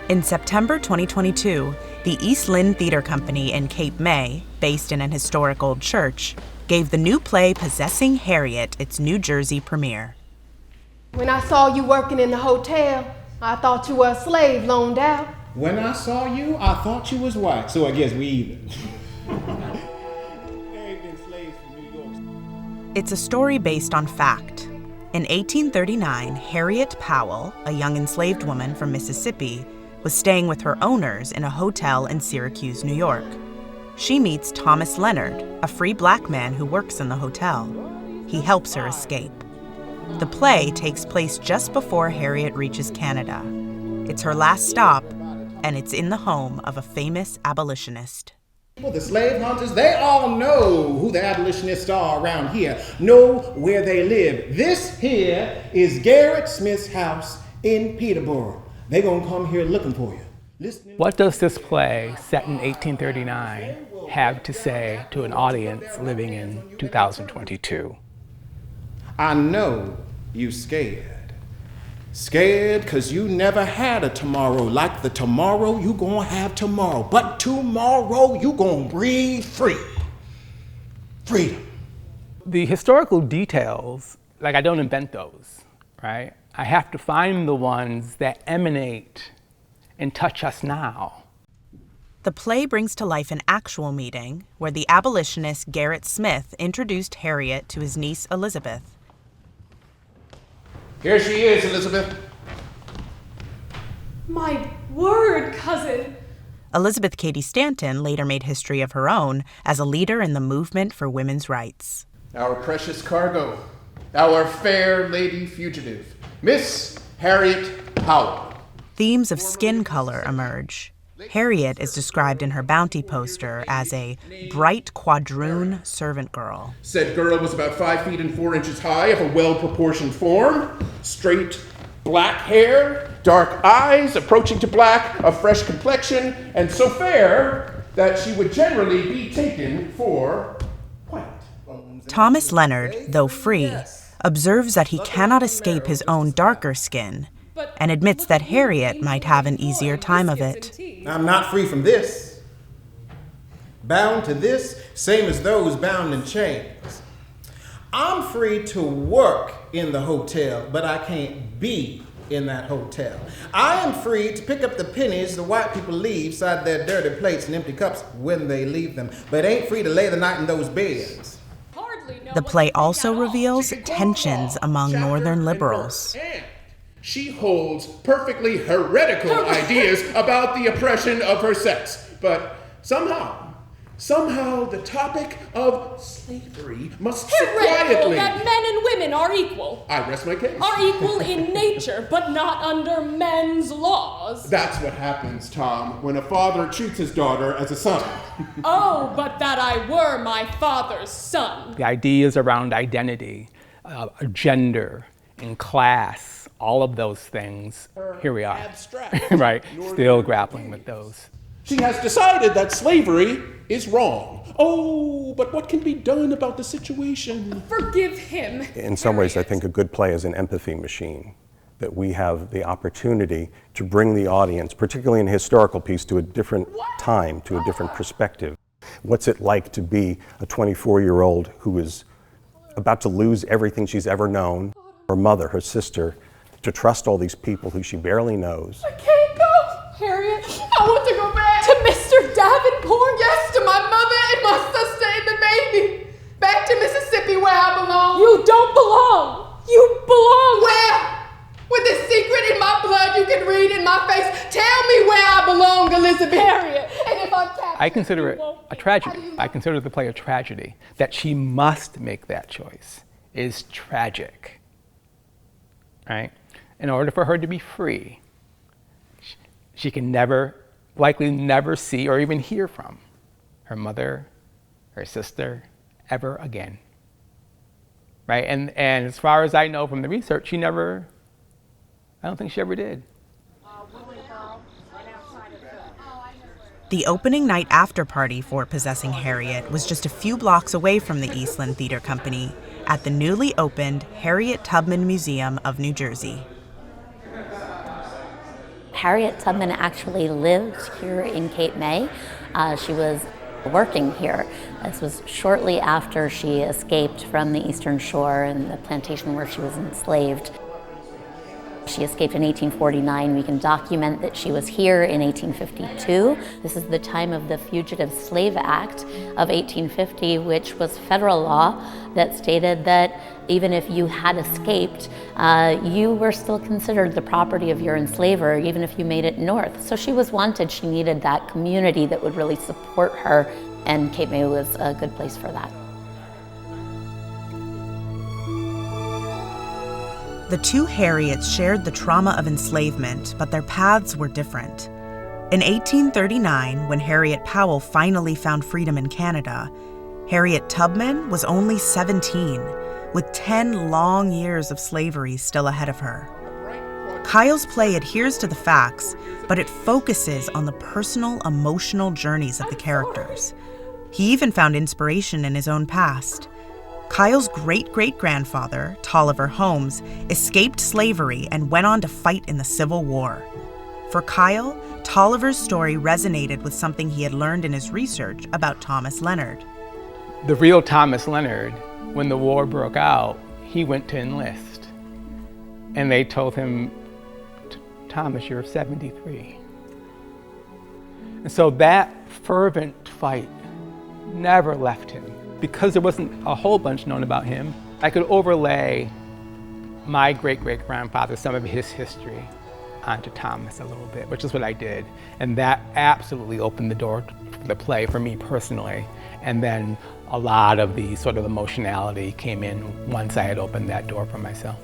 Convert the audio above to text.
In September 2022, the East Lynne Theater Company in Cape May, based in an historic old church, gave the new play Possessing Harriet its New Jersey premiere. When I saw you working in the hotel, I thought you were a slave loaned out. When I saw you, I thought you was white, so I guess we even. It's a story based on fact. In 1839, Harriet Powell, a young enslaved woman from Mississippi, was staying with her owners in a hotel in Syracuse, New York. She meets Thomas Leonard, a free black man who works in the hotel. He helps her escape. The play takes place just before Harriet reaches Canada. It's her last stop, and it's in the home of a famous abolitionist. The slave hunters, they all know who the abolitionists are around here, know where they live. This here is Gerrit Smith's house in Peterborough. They're gonna come here looking for you. What does this play, set in 1839, have to say to an audience living in 2022? I know you scared. Scared because you never had a tomorrow like the tomorrow you gonna have tomorrow. But tomorrow you gonna breathe free. Freedom. The historical details, like I don't invent those, right? I have to find the ones that emanate and touch us now. The play brings to life an actual meeting where the abolitionist Gerrit Smith introduced Harriet to his niece Elizabeth. Here she is, Elizabeth. My word, cousin. Elizabeth Cady Stanton later made history of her own as a leader in the movement for women's rights. Our precious cargo, our fair lady fugitive, Miss Harriet Powell. Themes of skin color emerge. Harriet is described in her bounty poster as a bright quadroon servant girl. Said girl was about 5 feet and 4 inches high, of a well-proportioned form, straight black hair, dark eyes, approaching to black, a fresh complexion, and so fair that she would generally be taken for white. Thomas Leonard, though free, observes that he cannot escape his own darker skin and admits that Harriet might have an easier time of it. I'm not free from this. Bound to this, same as those bound in chains. I'm free to work in the hotel, but I can't be in that hotel. I am free to pick up the pennies the white people leave side their dirty plates and empty cups when they leave them, but ain't free to lay the night in those beds. The play also reveals tensions among Northern liberals. She holds perfectly heretical ideas about the oppression of her sex. But somehow the topic of slavery must sit quietly. That men and women are equal. I rest my case. Are equal in nature, but not under men's laws. That's what happens, Tom, when a father treats his daughter as a son. Oh, but that I were my father's son. The ideas around identity, gender, and class, all of those things, here we are, abstract. right, still grappling with those. She has decided that slavery is wrong. Oh, but what can be done about the situation? Forgive him. In some ways, I think a good play is an empathy machine, that we have the opportunity to bring the audience, particularly in a historical piece, to a different time, to a different perspective. What's it like to be a 24-year-old who is about to lose everything she's ever known, her mother, her sister, to trust all these people who she barely knows. I can't go, Harriet. I want to go back. To Mr. Davenport? Yes, to my mother and my sister and the baby. Back to Mississippi where I belong. You don't belong. You belong. Where? With the secret in my blood you can read in my face. Tell me where I belong, Elizabeth. Harriet. And if I'm captured, I consider it a tragedy. I consider the play a tragedy. That she must make that choice is tragic, right? In order for her to be free, she can likely never see or even hear from her mother, her sister, ever again, right? And as far as I know from the research, I don't think she ever did. The opening night after party for Possessing Harriet was just a few blocks away from the East Lynne Theater Company at the newly opened Harriet Tubman Museum of New Jersey. Harriet Tubman actually lived here in Cape May. She was working here. This was shortly after she escaped from the Eastern Shore and the plantation where she was enslaved. She escaped in 1849. We can document that she was here in 1852. This is the time of the Fugitive Slave Act of 1850, which was federal law that stated that even if you had escaped, you were still considered the property of your enslaver, even if you made it north. So she was wanted. She needed that community that would really support her, and Cape May was a good place for that. The two Harriets shared the trauma of enslavement, but their paths were different. In 1839, when Harriet Powell finally found freedom in Canada, Harriet Tubman was only 17, with 10 long years of slavery still ahead of her. Kyle's play adheres to the facts, but it focuses on the personal, emotional journeys of the characters. He even found inspiration in his own past. Kyle's great-great-grandfather, Tolliver Holmes, escaped slavery and went on to fight in the Civil War. For Kyle, Tolliver's story resonated with something he had learned in his research about Thomas Leonard. The real Thomas Leonard, when the war broke out, he went to enlist. And they told him, Thomas, you're 73. And so that fervent fight never left him. Because there wasn't a whole bunch known about him, I could overlay my great-great-grandfather, some of his history, onto Thomas a little bit, which is what I did. And that absolutely opened the door for the play for me personally. And then a lot of the sort of emotionality came in once I had opened that door for myself.